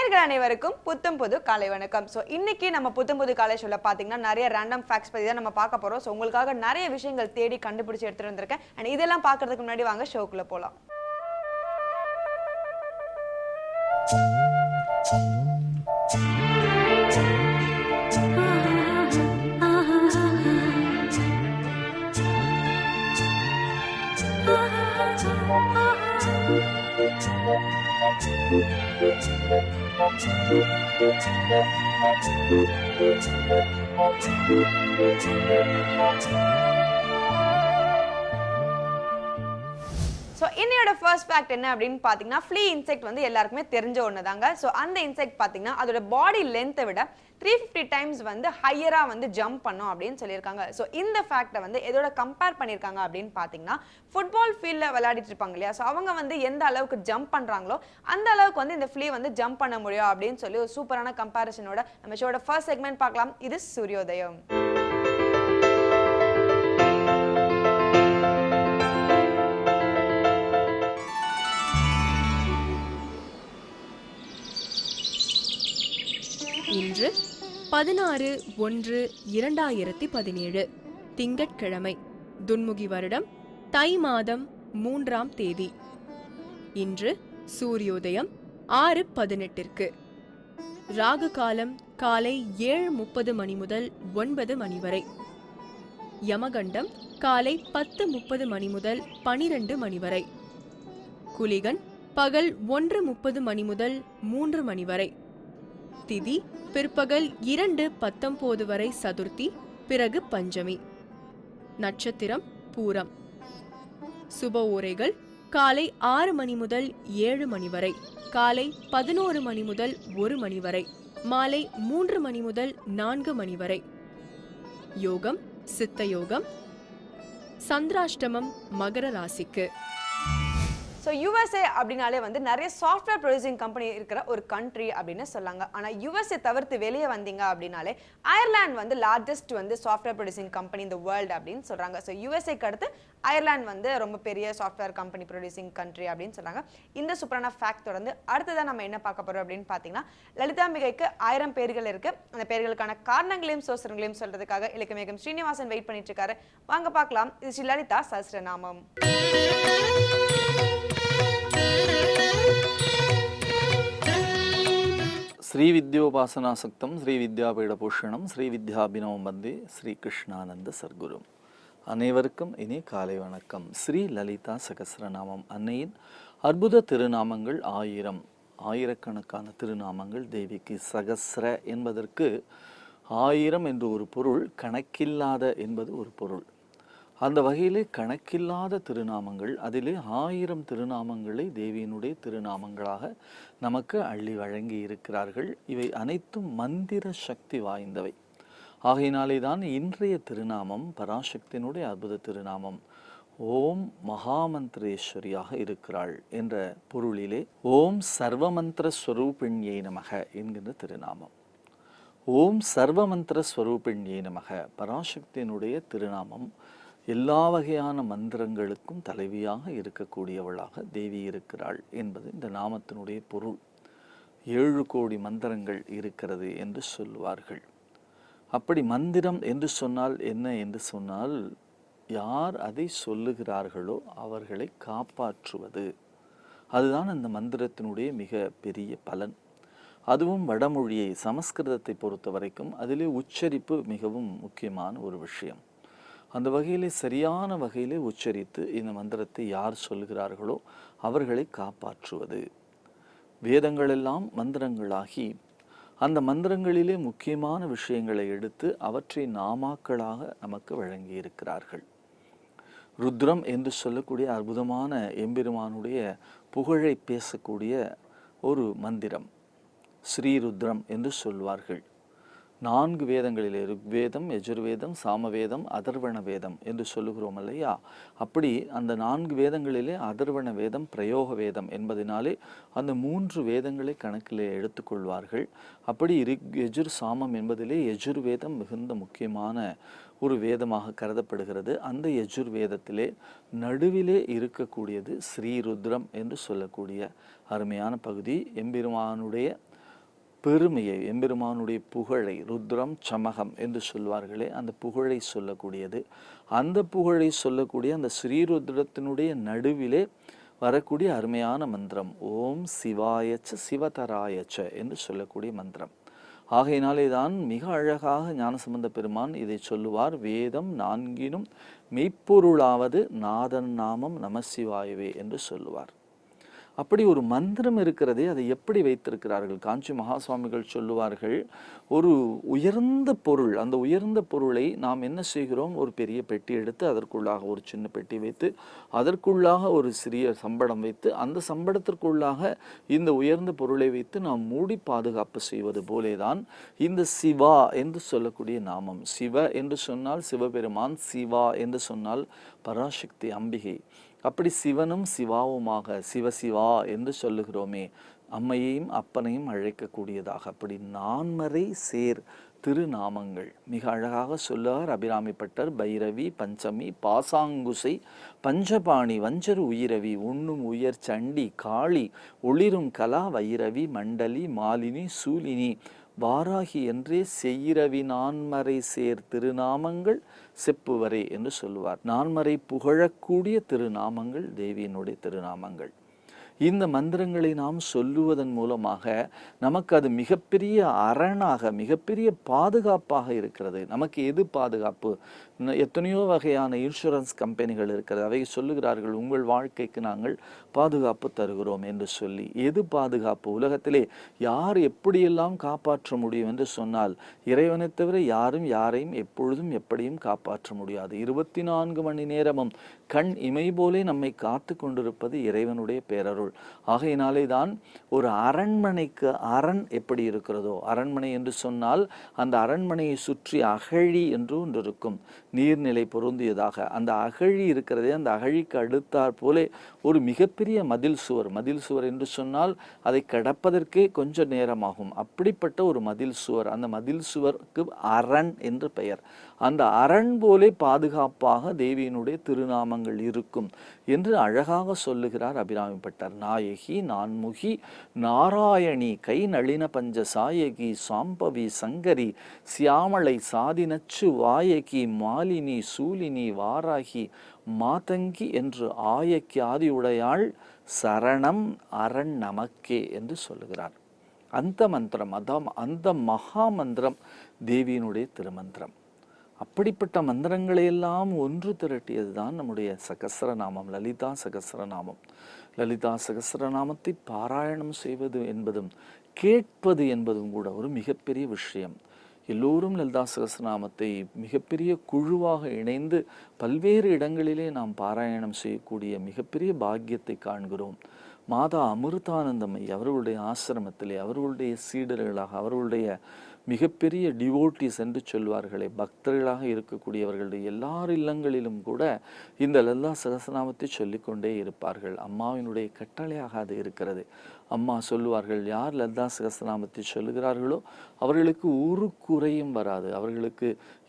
நேயர்கள் அனைவருக்கும் புத்தம் புது காலை வணக்கம். ஸோ இன்னைக்கு நம்ம புத்தம் புது காலை ஷோல பார்த்தீங்கன்னா நிறைய ரேண்டம் ஃபேக்ட்ஸ் பற்றி தான் நம்ம பார்க்க போகிறோம். ஸோ உங்களுக்காக நிறைய விஷயங்கள் தேடி கண்டுபிடிச்சி எடுத்துகிட்டு வந்திருக்கேன். அண்ட் இதெல்லாம் பார்க்கறதுக்கு முன்னாடி வாங்க ஷோக்குள்ளே போகலாம். ஸோ இன்னையோட ஃபர்ஸ்ட் ஃபேக்ட் என்ன அப்படின்னு பார்த்தீங்கன்னா, ஃப்ளீ இன்செக்ட் வந்து எல்லாருக்குமே தெரிஞ்ச ஒன்று தாங்க. ஸோ அந்த இன்செக்ட் பார்த்தீங்கன்னா அதோட பாடி லென்த்தை விட 350 டைம்ஸ் வந்து ஹையராக வந்து ஜம்ப் பண்ணும் அப்படின்னு சொல்லியிருக்காங்க. ஸோ இந்த ஃபேக்டை வந்து எதோட கம்பேர் பண்ணியிருக்காங்க அப்படின்னு பார்த்தீங்கன்னா, ஃபுட்பால் ஃபீல்டில் விளையாடிட்டு இருப்பாங்க இல்லையா, ஸோ அவங்க வந்து எந்த அளவுக்கு ஜம்ப் பண்ணுறாங்களோ அந்த அளவுக்கு வந்து இந்த ஃப்ளீ வந்து ஜம்ப் பண்ண முடியும் அப்படின்னு சொல்லி ஒரு சூப்பரான கம்பேரிசனோட நம்ம ஷோட ஃபர்ஸ்ட் செக்மெண்ட் பார்க்கலாம். இது சூரியோதயம். இன்று 16/1/2017 திங்கட்கிழமை, துன்முகி வருடம் தை மாதம் 3ஆம் தேதி. இன்று சூரியோதயம் 6:18. ராகு காலம் காலை 7:30 மணி முதல் 9 மணி வரை. யமகண்டம் காலை 10:30 மணி முதல் 12 மணி வரை. குளிகன் பகல் 1:30 மணி முதல் 3 மணி வரை. திதி பிற்பகல் 2:19 வரை சதுர்த்தி, பிறகு பஞ்சமி. நட்சத்திரம் பூரம். சுப ஓரைகள் காலை 6 மணி முதல் 7 மணி வரை, காலை 11 மணி முதல் 1 மணி வரை, மாலை 3 மணி முதல் 4 மணி வரை. யோகம் சித்த யோகம். சந்திராஷ்டமம் மகர ராசிக்கு. ஸோ யூஎஸ்ஏ அப்படின்னாலே வந்து நிறைய சாஃப்ட்வேர் ப்ரொடியூசிங் கம்பெனி இருக்கிற ஒரு கண்ட்ரி அப்படின்னு சொல்லாங்க. ஆனால் யூஎஸ்ஏ தவிர்த்து வெளியே வந்தீங்க அப்படின்னாலே அயர்லாந்து வந்து லார்ஜஸ்ட் வந்து சாஃப்ட்வேர் ப்ரொடியூசிங் கம்பெனி இந்த வேர்ல்டு அப்படின்னு சொல்கிறாங்க. ஸோ யூஎஸ்ஏக்கு அடுத்து அயர்லாந்து வந்து ரொம்ப பெரிய சாஃப்ட்வேர் கம்பெனி ப்ரொடியூசிங் கண்ட்ரி அப்படின்னு சொல்கிறாங்க. இந்த சூப்பரான ஃபேக்ட் தொடர்ந்து அடுத்ததான் நம்ம என்ன பார்க்க போகிறோம் அப்படின்னு பார்த்தீங்கன்னா, லலிதாம்பிகைக்கு 1000 பேர்கள் இருக்குது. அந்த பேர்களுக்கான காரணங்களையும் சோசனங்களையும் சொல்கிறதுக்காக இலக்கியமேகம் ஸ்ரீனிவாசன் வெயிட் பண்ணிட்டு இருக்காரு. வாங்க பார்க்கலாம். இது ஸ்ரீ லலிதா சஹஸ்ரநாமம். ஸ்ரீ வித்யோபாசனாசக்தம் ஸ்ரீ வித்யாபீடபூஷணம் ஸ்ரீ வித்யாபினவம் வந்தே ஸ்ரீ கிருஷ்ணானந்த சர்க்குரு. அனைவருக்கும் இனி காலை வணக்கம். ஸ்ரீ லலிதா சகஸ்ரநாமம் அன்னையின் அற்புத திருநாமங்கள் 1000. ஆயிரக்கணக்கான திருநாமங்கள் தேவிக்கு. சகஸ்ர என்பதற்கு 1000 என்று ஒரு பொருள், கணக்கில்லாத என்பது ஒரு பொருள். அந்த வகையிலே கணக்கில்லாத திருநாமங்கள், அதிலே 1000 திருநாமங்களை தேவியினுடைய திருநாமங்களாக நமக்கு அள்ளி வழங்கி இருக்கிறார்கள். இவை அனைத்தும் மந்திர சக்தி வாய்ந்தவை. ஆகையினாலே தான் இன்றைய திருநாமம் பராசக்தியினுடைய அற்புத திருநாமம். ஓம் மகாமந்திரேஸ்வரியாக இருக்கிறாள் என்ற பொருளிலே ஓம் சர்வமந்திர ஸ்வரூபிண்யை நமக என்கின்ற திருநாமம். ஓம் சர்வமந்திர ஸ்வரூபிண்யை நமக பராசக்தியினுடைய திருநாமம். எல்லா வகையான மந்திரங்களுக்கும் தலைவியாக இருக்கக்கூடியவளாக தேவி இருக்கிறாள் என்பது இந்த நாமத்தினுடைய பொருள். 7 கோடி மந்திரங்கள் இருக்கிறது என்று சொல்லுவார்கள். அப்படி மந்திரம் என்று சொன்னால் என்ன என்று சொன்னால், யார் அதை சொல்லுகிறார்களோ அவர்களை காப்பாற்றுவது. அதுதான் அந்த மந்திரத்தினுடைய மிக பெரிய பலன். அதுவும் வடமொழியை, சமஸ்கிருதத்தை பொறுத்த வரைக்கும் அதிலே உச்சரிப்பு மிகவும் முக்கியமான ஒரு விஷயம். அந்த வகையிலே சரியான வகையிலே உச்சரித்து இந்த மந்திரத்தை யார் சொல்கிறார்களோ அவர்களை காப்பாற்றுவது. வேதங்களெல்லாம் மந்திரங்களாகி அந்த மந்திரங்களிலே முக்கியமான விஷயங்களை எடுத்து அவற்றை நாமாக்களாக நமக்கு வழங்கி இருக்கிறார்கள். ருத்ரம் என்று சொல்லக்கூடிய அற்புதமான எம்பெருமானுடைய புகழை பேசக்கூடிய ஒரு மந்திரம் ஸ்ரீருத்ரம் என்று சொல்வார்கள். 4 வேதங்களிலே ருக்வேதம், யஜுர்வேதம், சாமவேதம், அதர்வண வேதம் என்று சொல்லுகிறோம் இல்லையா? அப்படி அந்த 4 வேதங்களிலே அதர்வண வேதம் பிரயோக வேதம் என்பதனாலே அந்த 3 வேதங்களை கணக்கிலே எடுத்துக்கொள்வார்கள். அப்படி யஜுர் சாமம் என்பதிலே யஜுர்வேதம் மிகுந்த முக்கியமான ஒரு வேதமாக கருதப்படுகிறது. அந்த யஜுர் வேதத்திலே நடுவிலே இருக்கக்கூடியது ஸ்ரீருத்ரம் என்று சொல்லக்கூடிய அருமையான பகுதி. எம்பெருமானுடைய பெருமையை, எம்பெருமானுடைய புகழை, ருத்ரம் சமகம் என்று சொல்வார்களே, அந்த புகழை சொல்லக்கூடியது. அந்த புகழை சொல்லக்கூடிய அந்த ஸ்ரீருத்ரத்தினுடைய நடுவிலே வரக்கூடிய அருமையான மந்திரம் ஓம் சிவாயச்ச சிவதராயச்ச என்று சொல்லக்கூடிய மந்திரம். ஆகையினாலே தான் மிக அழகாக ஞானசம்பந்த பெருமான் இதை சொல்லுவார். வேதம் நான்கினும் மெய்ப்பொருளாவது நாதன் நாமம் நமசிவாயவே என்று சொல்லுவார். அப்படி ஒரு மந்திரம் இருக்கிறதே, அதை எப்படி வைத்திருக்கிறார்கள்? காஞ்சி மகா சுவாமிகள் சொல்லுவார்கள், ஒரு உயர்ந்த பொருள், அந்த உயர்ந்த பொருளை நாம் என்ன செய்கிறோம்? ஒரு பெரிய பெட்டி எடுத்து அதற்குள்ளாக ஒரு சின்ன பெட்டி வைத்து அதற்குள்ளாக ஒரு சிறிய சம்படம் வைத்து அந்த சம்படத்திற்குள்ளாக இந்த உயர்ந்த பொருளை வைத்து நாம் மூடி பாதுகாப்பு செய்வது போலேதான் இந்த சிவா என்று சொல்லக்கூடிய நாமம். சிவ என்று சொன்னால் சிவபெருமான், சிவா என்று சொன்னால் பராசக்தி அம்பிகை. அப்படி சிவனும் சிவாவுமாக சிவசிவா என்று சொல்லுகிறோமே, அம்மையையும் அப்பனையும் அழைக்கக்கூடியதாக அப்படி நான்மறை சேர் திருநாமங்கள் மிக அழகாக சொல்லுவார் அபிராமிப்பட்டர். பைரவி, பஞ்சமி, பாசாங்குசை, பஞ்சபாணி, வஞ்சரு உயிரவி, உண்ணும் உயர் சண்டி, காளி, ஒளிரும் கலா, வைரவி, மண்டலி, மாலினி, சூலினி, வாராகி என்றே செய்யிரவி நான்மறை சேர் திருநாமங்கள் செப்புவரே என்று சொல்லுவார். நான்மறை புகழக்கூடிய திருநாமங்கள் தேவியினுடைய திருநாமங்கள். இந்த மந்திரங்களை நாம் சொல்லுவதன் மூலமாக நமக்கு அது மிகப்பெரிய அரணாக, மிகப்பெரிய பாதுகாப்பாக இருக்கிறது. நமக்கு எது பாதுகாப்பு? எத்தனையோ வகையான இன்சூரன்ஸ் கம்பெனிகள் இருக்கிறது. அவை சொல்லுகிறார்கள், உங்கள் வாழ்க்கைக்கு நாங்கள் பாதுகாப்பு தருகிறோம் என்று சொல்லி. எது பாதுகாப்பு? உலகத்திலே யார் எப்படியெல்லாம் காப்பாற்ற முடியும் என்று சொன்னால், இறைவனை தவிர யாரும் யாரையும் எப்பொழுதும் எப்படியும் காப்பாற்ற முடியாது. 24 மணி நேரமும் கண் இமை போலே நம்மை காத்து கொண்டிருப்பது இறைவனுடைய பேரருள். ஆகையினாலே தான் ஒரு அரண்மனைக்கு அரண் எப்படி இருக்கிறதோ, அரண்மனை என்று சொன்னால் அந்த அரண்மனையை சுற்றி அகழி என்று ஒன்று இருக்கும், நீர்நிலை பொருந்தியதாக. அந்த அகழி இருக்கிறதே, அந்த அகழிக்கு அடுத்தாற் போலே ஒரு மிகப்பெரிய மதில் சுவர். மதில் சுவர் என்று சொன்னால் அதை கடப்பதற்கே கொஞ்சம் நேரமாகும். அப்படிப்பட்ட ஒரு மதில் சுவர். அந்த மதில் சுவருக்கு அரண் என்று பெயர். அந்த அரண் போலே பாதுகாப்பாக தேவியினுடைய திருநாமங்கள் இருக்கும் என்று அழகாக சொல்லுகிறார் அபிராமிப்பட்டர். நாயகி, நான்முகி, நாராயணி, கை நளின பஞ்ச சாயகி, சாம்பவி, சங்கரி, சியாமளை, சாதினச்சு, வாயகி, மாலினி, சூலினி, வாராகி, மாதங்கி என்று ஆயக்கி ஆதியுடையாள் சரணம் அரண் நமக்கே என்று சொல்லுகிறார். அந்த மந்திரம், அதான் அந்த மகா மந்திரம் தேவியினுடைய திருமந்திரம். அப்படிப்பட்ட மந்திரங்களையெல்லாம் ஒன்று திரட்டியது தான் நம்முடைய சகஸ்ரநாமம், லலிதா சகஸ்ரநாமம். லலிதா சகஸ்ரநாமத்தை பாராயணம் செய்வது என்பதும் கேட்பது என்பதும் கூட ஒரு மிகப்பெரிய விஷயம். எல்லோரும் லலிதா சகஸ்ரநாமத்தை மிகப்பெரிய குழுவாக இணைந்து பல்வேறு இடங்களிலே நாம் பாராயணம் செய்யக்கூடிய மிகப்பெரிய பாக்கியத்தை காண்கிறோம். மாதா அமிர்தானந்தமை அவர்களுடைய ஆசிரமத்திலே, அவர்களுடைய சீடர்களாக, அவர்களுடைய மிகப்பெரிய டிவோட்டிஸ் என்று சொல்வார்களே, பக்தர்களாக இருக்கக்கூடியவர்களுடைய எல்லார் இல்லங்களிலும் கூட இந்த லலிதா சகஸ்ரநாமத்தை சொல்லிக்கொண்டே இருப்பார்கள். அம்மாவினுடைய கட்டளையாக அது இருக்கிறது. அம்மா சொல்லுவார்கள், யார் லலிதா சகஸ்ரநாமத்தை சொல்லுகிறார்களோ அவர்களுக்கு ஒரு குறையும் வராது, அவர்களுக்கு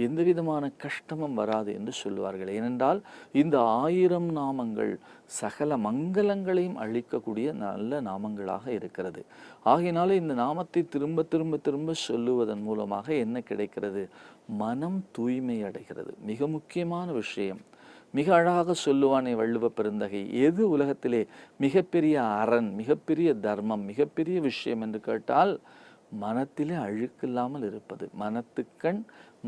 எந்த விதமான கஷ்டமும் வராது என்று சொல்லுவார்கள். ஏனென்றால் இந்த 1000 நாமங்கள் சகல மங்களங்களையும் அளிக்கக்கூடிய நல்ல நாமங்களாக இருக்கிறது. ஆகையினால இந்த நாமத்தை திரும்ப திரும்ப திரும்ப சொல்லுவதன் மூலமாக என்ன கிடைக்கிறது? மனம் தூய்மை அடைகிறது. மிக முக்கியமான விஷயம். மிக அழகாக சொல்லுவானே வள்ளுவ பெருந்தகை, எது உலகத்திலே மிகப்பெரிய அரண், மிகப்பெரிய தர்மம், மிகப்பெரிய விஷயம் என்று கேட்டால் மனத்திலே அழுக்கில்லாமல் இருப்பது. மனத்துக்கண்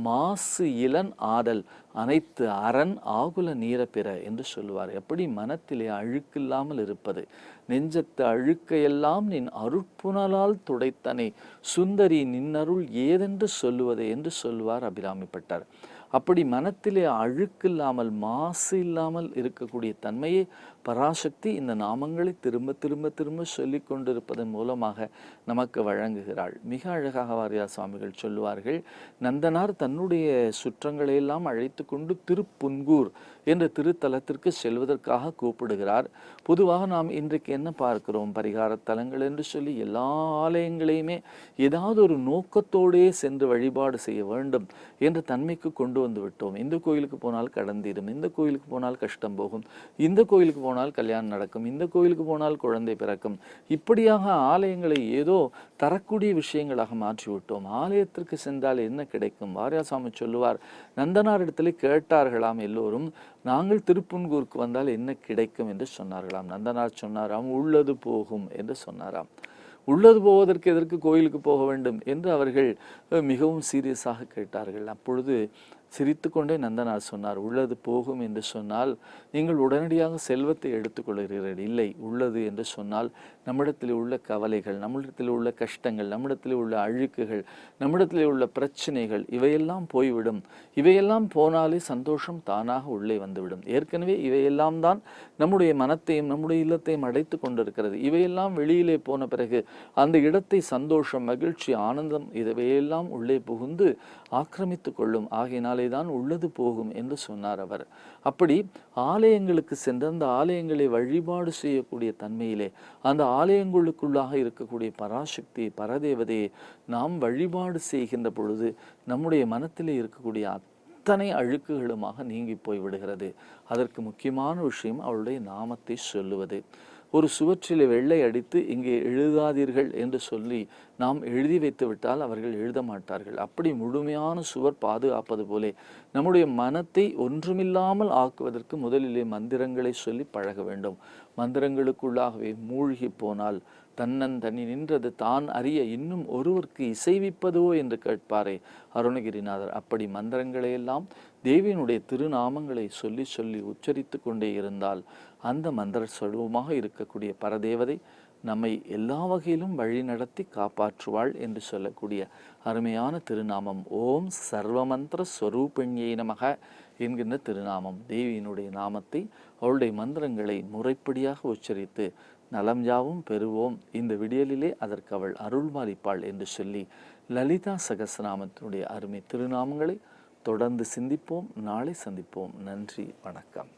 மாசு இளன் ஆடல் அனைத்து அரண் ஆகுல நீர பெற என்று சொல்லுவார். எப்படி மனத்திலே அழுக்கில்லாமல் இருப்பது? நெஞ்சத்து அழுக்கையெல்லாம் நின் அருட்புணலால் துடைத்தனை சுந்தரி நின்னருள் ஏதென்று சொல்லுவதே என்று சொல்லுவார் அபிராமிப்பட்டர். அப்படி மனத்திலே அழுக்கில்லாமல் மாசு இல்லாமல் இருக்கக்கூடிய தன்மையை பராசக்தி இந்த நாமங்களை திரும்ப திரும்ப திரும்ப சொல்லி கொண்டிருப்பதன் மூலமாக நமக்கு வழங்குகிறாள். மிக அழகாக வாரியார் சுவாமிகள் சொல்லுவார்கள், நந்தனார் தன்னுடைய சுற்றங்களையெல்லாம் அழைத்து கொண்டு திருப்புன்கூர் என்ற திருத்தலத்திற்கு செல்வதற்காக கூப்பிடுகிறார். பொதுவாக நாம் இன்றைக்கு என்ன பார்க்கிறோம்? பரிகார தலங்கள் என்று சொல்லி எல்லா ஆலயங்களையுமே ஏதாவது ஒரு நோக்கத்தோடே சென்று வழிபாடு செய்ய வேண்டும் என்ற தன்மைக்கு கொண்டு வந்து விட்டோம். இந்த கோயிலுக்கு போனால் கடந்தீரும், இந்த கோயிலுக்கு போனால் கஷ்டம் போகும், இந்த கோயிலுக்கு போனால் போனால் கல்யாணம் நடக்கும், இந்த கோயிலுக்கு போனால் குழந்தை பிறக்கும். இப்படியாக ஆலயங்களை ஏதோ தரக்கூடிய விஷயங்களாக மாற்றிவிட்டோம். ஆலயத்திற்கு சென்றால் என்ன கிடைக்கும்? வாரியாசாமி சொல்லுவார், நந்தனார் இடத்துல கேட்டார்களாம் எல்லோரும், நாங்கள் திருப்புன்கூருக்கு வந்தால் என்ன கிடைக்கும் என்று சொன்னார்களாம். நந்தனார் சொன்னாராம், உள்ளது போகும் என்று சொன்னாராம். உள்ளது போவதற்கு எதற்கு கோயிலுக்கு போக வேண்டும் என்று அவர்கள் மிகவும் சீரியஸாக கேட்டார்கள். அப்பொழுது சிரித்து கொண்டே நந்தனார் சொன்னார், உள்ளது போகும் என்று சொன்னால் நீங்கள் உடனடியாக செல்வத்தை எடுத்துக்கொள்கிறீர்கள். இல்லை, உள்ளது என்று சொன்னால் நம்மிடத்தில் உள்ள கவலைகள், நம்மிடத்தில் உள்ள கஷ்டங்கள், நம்மிடத்தில் உள்ள அழுக்குகள், நம்மிடத்தில் உள்ள பிரச்சனைகள் இவையெல்லாம் போய்விடும். இவையெல்லாம் போனாலே சந்தோஷம் தானாக உள்ளே வந்துவிடும். ஏற்கனவே இவையெல்லாம் தான் நம்முடைய மனத்தையும் நம்முடைய இல்லத்தையும் அடைத்து கொண்டிருக்கிறது. இவையெல்லாம் வெளியிலே போன பிறகு அந்த இடத்தை சந்தோஷம், மகிழ்ச்சி, ஆனந்தம் இவையெல்லாம் உள்ளே புகுந்து ஆக்கிரமித்து கொள்ளும். ஆகையினாலே தான் உள்ளது போகும் என்று சொன்னார் அவர். அப்படி ஆலயங்களுக்கு சென்று அந்த ஆலயங்களை வழிபாடு செய்யக்கூடிய தன்மையிலே அந்த ஆலயங்களுக்குள்ளாக இருக்கக்கூடிய பராசக்தி, பரதேவதையை நாம் வழிபாடு செய்கின்ற பொழுது நம்முடைய மனத்திலே இருக்கக்கூடிய அத்தனை அழுக்குகளுமாக நீங்கி போய் விடுகிறது. அதற்கு முக்கியமான விஷயம் அவளுடைய நாமத்தை சொல்லுவது. ஒரு சுவற்றிலே வெள்ளை அடித்து இங்கே எழுதாதீர்கள் என்று சொல்லி நாம் எழுதி வைத்து விட்டால் அவர்கள் எழுத மாட்டார்கள். அப்படி முழுமையான சுவர் பாதுகாப்பது போலே நம்முடைய மனத்தை ஒன்றுமில்லாமல் ஆக்குவதற்கு முதலிலே மந்திரங்களை சொல்லி பழக வேண்டும். மந்திரங்களுக்குள்ளாகவே மூழ்கி போனால் தன்னந்தனி நின்றது தான் அறிய இன்னும் ஒருவருக்கு இசைவிப்பதோ என்று கேட்பாரே அருணகிரிநாதர். அப்படி மந்திரங்களையெல்லாம் தேவியினுடைய திருநாமங்களை சொல்லி சொல்லி உச்சரித்து கொண்டே இருந்தால் அந்த மந்திர சொருபமாக இருக்கக்கூடிய பரதேவதை நம்மை எல்லா வகையிலும் வழி நடத்தி காப்பாற்றுவாள் என்று சொல்லக்கூடிய அருமையான திருநாமம் ஓம் சர்வமந்திர ஸ்வரூபிணியை நமக என்கின்ற திருநாமம். தேவியினுடைய நாமத்தை, அவளுடைய மந்திரங்களை முறைப்படியாக உச்சரித்து நலம் யாவும் பெறுவோம். இந்த விடியலிலே அதற்கு அவள் அருள்பாலிப்பாள் என்று சொல்லி லலிதா சகஸ்ரநாமத்தினுடைய அருமை திருநாமங்களை தொடர்ந்து சிந்திப்போம். நாளை சந்திப்போம். நன்றி, வணக்கம்.